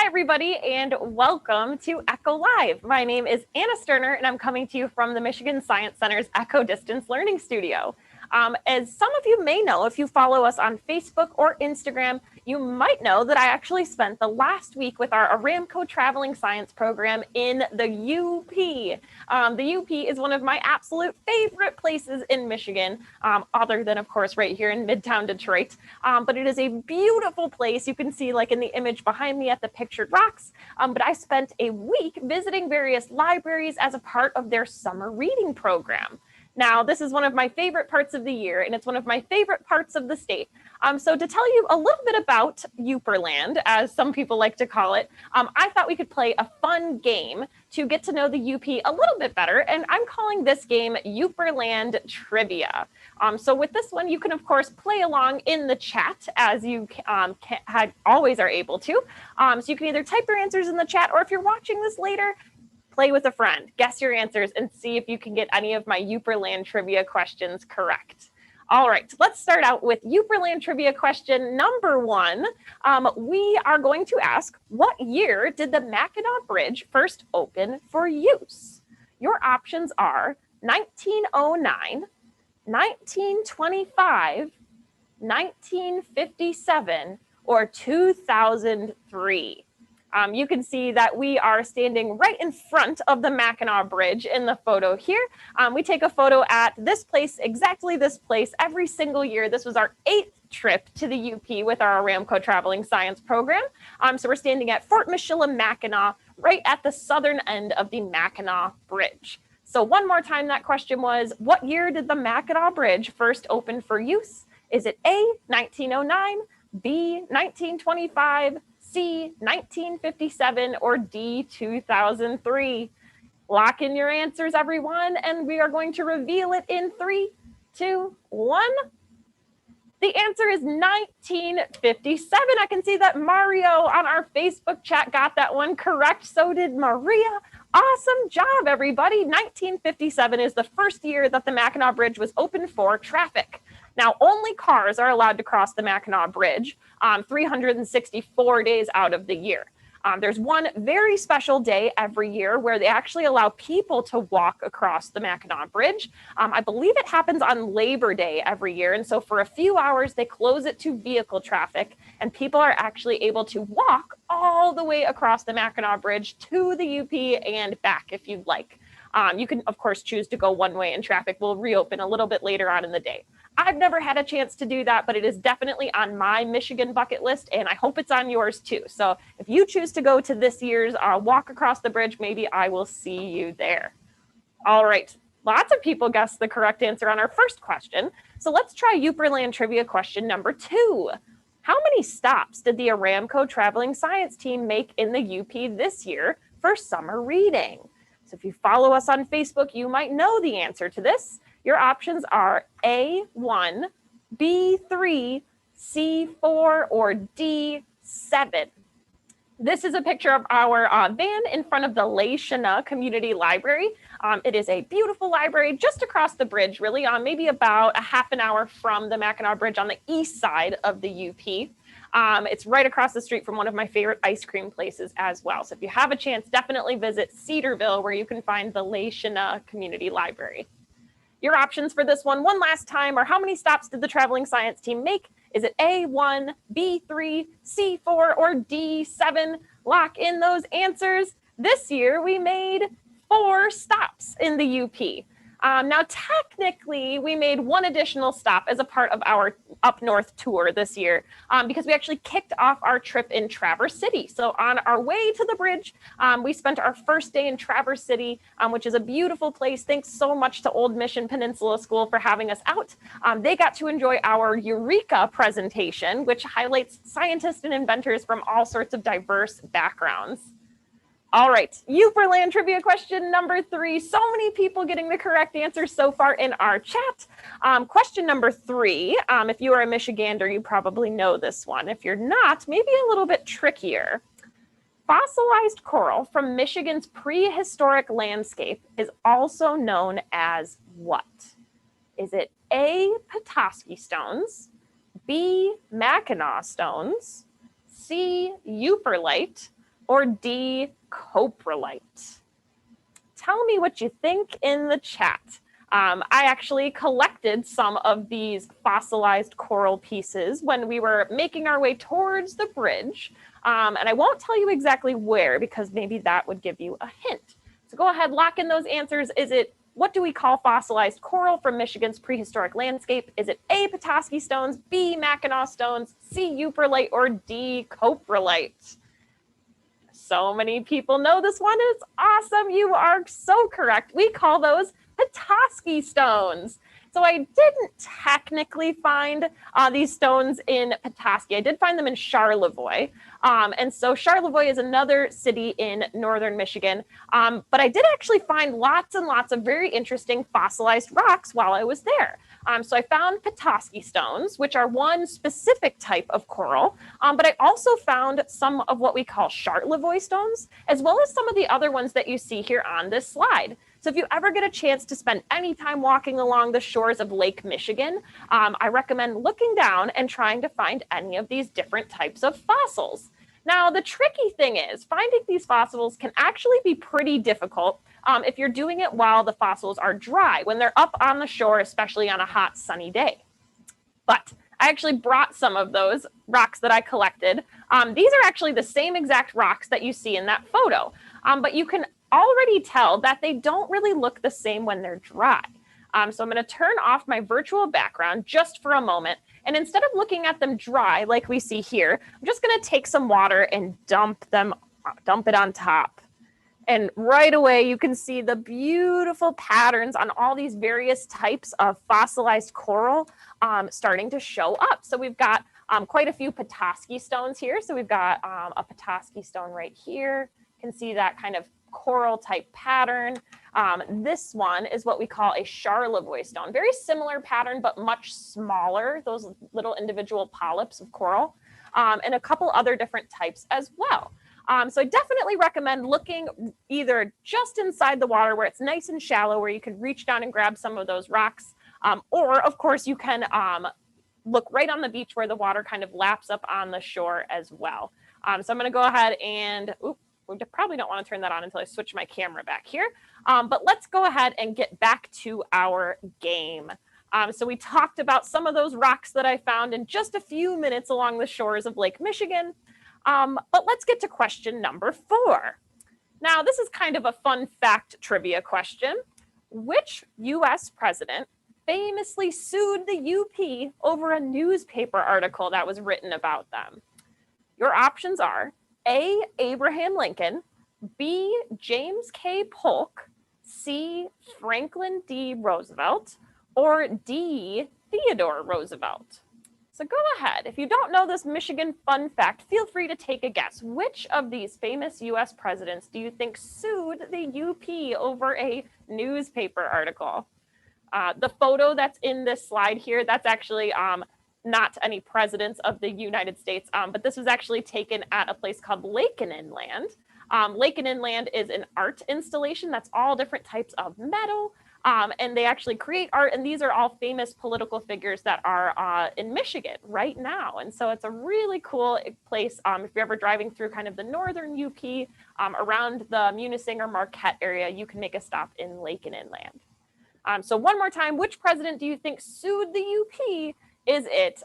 everybody, and welcome to Echo Live. My name is Anna Sterner, and I'm coming to you from the Michigan Science Center's Echo Distance Learning Studio. As some of you may know, if you follow us on Facebook or Instagram, you might know that I actually spent the last week with our Aramco Traveling Science program in the UP. The UP is one of my absolute favorite places in Michigan, other than, of course, right here in Midtown Detroit. But it is a beautiful place. You can see, like in the image behind me at the pictured rocks. But I spent a week visiting various libraries as a part of their summer reading program. Now, this is one of my favorite parts of the year, and it's one of my favorite parts of the state. So to tell you a little bit about Yooperland, as some people like to call it, I thought we could play a fun game to get to know the UP a little bit better, and I'm calling this game Yooperland Trivia. So with this one, you can, of course, play along in the chat as you always are able to. So you can either type your answers in the chat, or if you're watching this later, play with a friend, guess your answers, and see if you can get any of my Yooperland trivia questions correct. All right, let's start out with Yooperland trivia question number 1. We are going to ask, what year did the Mackinaw Bridge first open for use? Your options are 1909, 1925, 1957, or 2003. You can see that we are standing right in front of the Mackinaw Bridge in the photo here. We take a photo at this place, exactly this place, every single year. This was our 8th trip to the UP with our Aramco Traveling Science program. So we're standing at Fort Mishilla, Mackinac, right at the southern end of the Mackinaw Bridge. So one more time, that question was, what year did the Mackinaw Bridge first open for use? Is it A, 1909, B, 1925, C, 1957, or D, 2003? Lock in your answers, everyone, and we are going to reveal it in 3, 2, 1. The answer is 1957. I can see that Mario on our Facebook chat got that one correct. So did Maria. Awesome job, everybody. 1957 is the first year that the Mackinaw Bridge was open for traffic. Now, only cars are allowed to cross the Mackinaw Bridge 364 days out of the year. There's one very special day every year where they actually allow people to walk across the Mackinaw Bridge. I believe it happens on Labor Day every year. And so for a few hours, they close it to vehicle traffic, and people are actually able to walk all the way across the Mackinaw Bridge to the UP and back if you'd like. You can, of course, choose to go one way, and traffic will reopen a little bit later on in the day. I've never had a chance to do that, but it is definitely on my Michigan bucket list, and I hope it's on yours too. So if you choose to go to this year's walk across the bridge, maybe I will see you there. All right, lots of people guessed the correct answer on our first question. So let's try Yooperland trivia question number 2. How many stops did the Aramco Traveling Science team make in the UP this year for summer reading? So if you follow us on Facebook, you might know the answer to this. Your options are A1, B3, C4, or D7. This is a picture of our van in front of the Mackinaw Community Library. It is a beautiful library just across the bridge, really, maybe about a half an hour from the Mackinaw Bridge on the east side of the UP. It's right across the street from one of my favorite ice cream places as well. So if you have a chance, definitely visit Cedarville, where you can find the Mackinaw Community Library. Your options for this one last time, are how many stops did the traveling science team make? Is it A1, B3, C4, or D7? Lock in those answers. This year, we made 4 stops in the UP. Now, technically, we made 1 additional stop as a part of our Up North tour this year because we actually kicked off our trip in Traverse City. So on our way to the bridge, we spent our first day in Traverse City, which is a beautiful place. Thanks so much to Old Mission Peninsula School for having us out. They got to enjoy our Eureka presentation, which highlights scientists and inventors from all sorts of diverse backgrounds. All right, Yooperland trivia question number 3. So many people getting the correct answer so far in our chat. Question number 3, if you are a Michigander, you probably know this one. If you're not, maybe a little bit trickier. Fossilized coral from Michigan's prehistoric landscape is also known as what? Is it A, Petoskey stones, B, Mackinaw stones, C, Yooperlite, or D, coprolite? Tell me what you think in the chat. I actually collected some of these fossilized coral pieces when we were making our way towards the bridge. And I won't tell you exactly where because maybe that would give you a hint. So go ahead, lock in those answers. Is it, what do we call fossilized coral from Michigan's prehistoric landscape? Is it A, Petoskey stones, B, Mackinaw stones, C, Yooperlite, or D, coprolite? So many people know this one is awesome. You are so correct. We call those Petoskey stones. So I didn't technically find these stones in Petoskey. I did find them in Charlevoix. And so Charlevoix is another city in northern Michigan. But I did actually find lots and lots of very interesting fossilized rocks while I was there. So I found Petoskey stones, which are one specific type of coral, but I also found some of what we call Charlevoix stones, as well as some of the other ones that you see here on this slide. So if you ever get a chance to spend any time walking along the shores of Lake Michigan, I recommend looking down and trying to find any of these different types of fossils. Now, the tricky thing is finding these fossils can actually be pretty difficult if you're doing it while the fossils are dry, when they're up on the shore, especially on a hot, sunny day. But I actually brought some of those rocks that I collected. These are actually the same exact rocks that you see in that photo, but you can already tell that they don't really look the same when they're dry. So I'm going to turn off my virtual background just for a moment. And instead of looking at them dry like we see here, I'm just going to take some water and dump it on top. And right away, you can see the beautiful patterns on all these various types of fossilized coral starting to show up. So we've got quite a few Petoskey stones here. So we've got a Petoskey stone right here. You can see that kind of coral type pattern. This one is what we call a Charlevoix stone. Very similar pattern, but much smaller, those little individual polyps of coral, and a couple other different types as well. So I definitely recommend looking either just inside the water where it's nice and shallow, where you can reach down and grab some of those rocks, or of course you can look right on the beach where the water kind of laps up on the shore as well. So I'm going to go ahead and, we probably don't want to turn that on until I switch my camera back here. But let's go ahead and get back to our game. So we talked about some of those rocks that I found in just a few minutes along the shores of Lake Michigan. But let's get to question number 4. Now, this is kind of a fun fact trivia question. Which US president famously sued the UP over a newspaper article that was written about them? Your options are A, Abraham Lincoln, B, James K. Polk, C, Franklin D. Roosevelt, or D, Theodore Roosevelt. So go ahead. If you don't know this Michigan fun fact, feel free to take a guess. Which of these famous US presidents do you think sued the UP over a newspaper article? The photo that's in this slide here, that's actually not any presidents of the United States, but this was actually taken at a place called Lake and Inland. Lake and Inland is an art installation that's all different types of metal, and they actually create art, and these are all famous political figures that are in Michigan right now. And so it's a really cool place. If you're ever driving through kind of the northern UP around the Munising or Marquette area, you can make a stop in Lake and Inland. So one more time, which president do you think sued the UP? Is it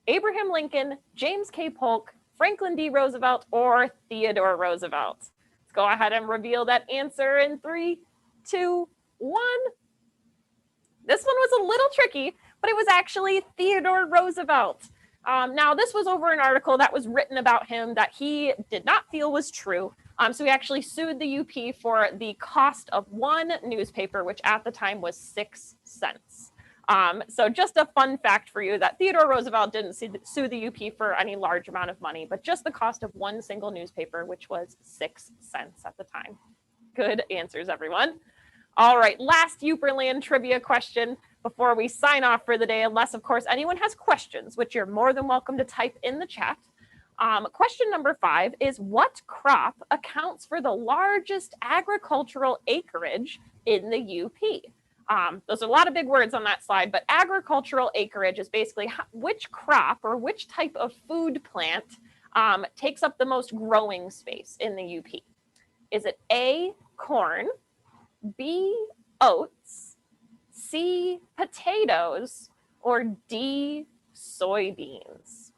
Abraham Lincoln, James K. Polk, Franklin D. Roosevelt, or Theodore Roosevelt? Let's go ahead and reveal that answer in 3, 2, 1. This one was a little tricky, but it was actually Theodore Roosevelt. Now, this was over an article that was written about him that he did not feel was true. So he actually sued the UP for the cost of one newspaper, which at the time was 6 cents. So just a fun fact for you that Theodore Roosevelt didn't sue the UP for any large amount of money, but just the cost of one single newspaper, which was 6 cents at the time. Good answers, everyone. All right, last Yooperland trivia question before we sign off for the day, unless, of course, anyone has questions, which you're more than welcome to type in the chat. Question number 5 is, what crop accounts for the largest agricultural acreage in the UP? Those are a lot of big words on that slide, but agricultural acreage is basically which crop or which type of food plant takes up the most growing space in the UP? Is it A, corn, B, oats, C, potatoes, or D, soybeans?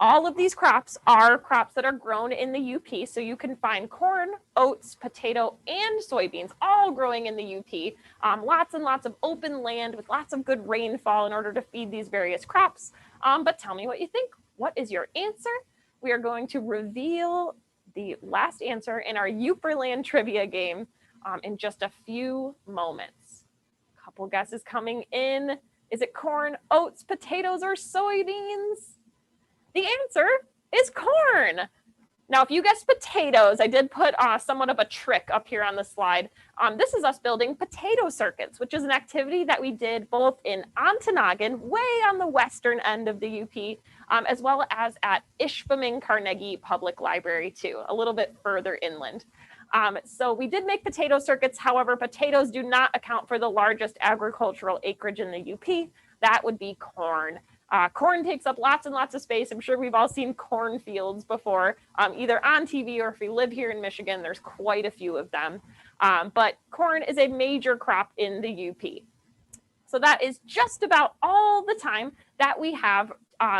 All of these crops are crops that are grown in the UP, so you can find corn, oats, potato, and soybeans all growing in the UP. Lots and lots of open land with lots of good rainfall in order to feed these various crops. But tell me what you think. What is your answer? We are going to reveal the last answer in our Yooperland trivia game in just a few moments. A couple guesses coming in. Is it corn, oats, potatoes, or soybeans? The answer is corn. Now, if you guessed potatoes, I did put somewhat of a trick up here on the slide. This is us building potato circuits, which is an activity that we did both in Ontonagon, way on the western end of the UP, as well as at Ishpeming Carnegie Public Library too, a little bit further inland. So we did make potato circuits. However, potatoes do not account for the largest agricultural acreage in the UP. That would be corn. Corn takes up lots and lots of space. I'm sure we've all seen cornfields before, either on TV or if we live here in Michigan, there's quite a few of them. But corn is a major crop in the UP. So that is just about all the time that we have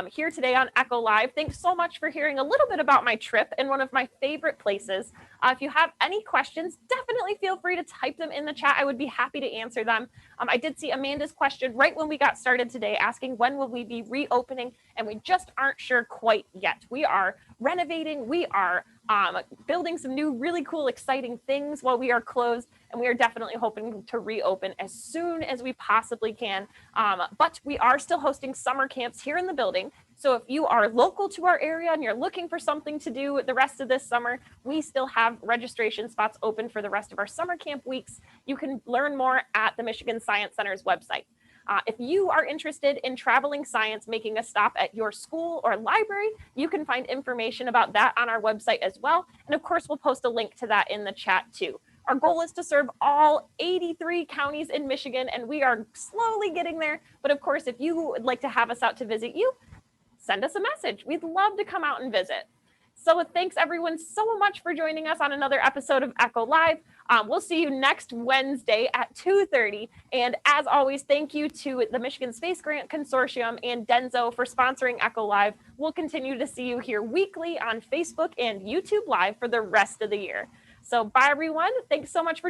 here today on Echo Live. Thanks so much for hearing a little bit about my trip in one of my favorite places. If you have any questions, definitely feel free to type them in the chat. I would be happy to answer them. I did see Amanda's question right when we got started today, asking when will we be reopening, and we just aren't sure quite yet. We are renovating. We are building some new, really cool, exciting things while we are closed, and we are definitely hoping to reopen as soon as we possibly can. But we are still hosting summer camps here in the building. So if you are local to our area and you're looking for something to do the rest of this summer, we still have registration spots open for the rest of our summer camp weeks. You can learn more at the Michigan Science Center's website. If you are interested in traveling science, making a stop at your school or library, you can find information about that on our website as well. And of course, we'll post a link to that in the chat too. Our goal is to serve all 83 counties in Michigan, and we are slowly getting there. But of course, if you would like to have us out to visit you, send us a message. We'd love to come out and visit. So thanks everyone so much for joining us on another episode of Echo Live. We'll see you next Wednesday at 2:30. And as always, thank you to the Michigan Space Grant Consortium and Denso for sponsoring Echo Live. We'll continue to see you here weekly on Facebook and YouTube Live for the rest of the year. So bye everyone. Thanks so much for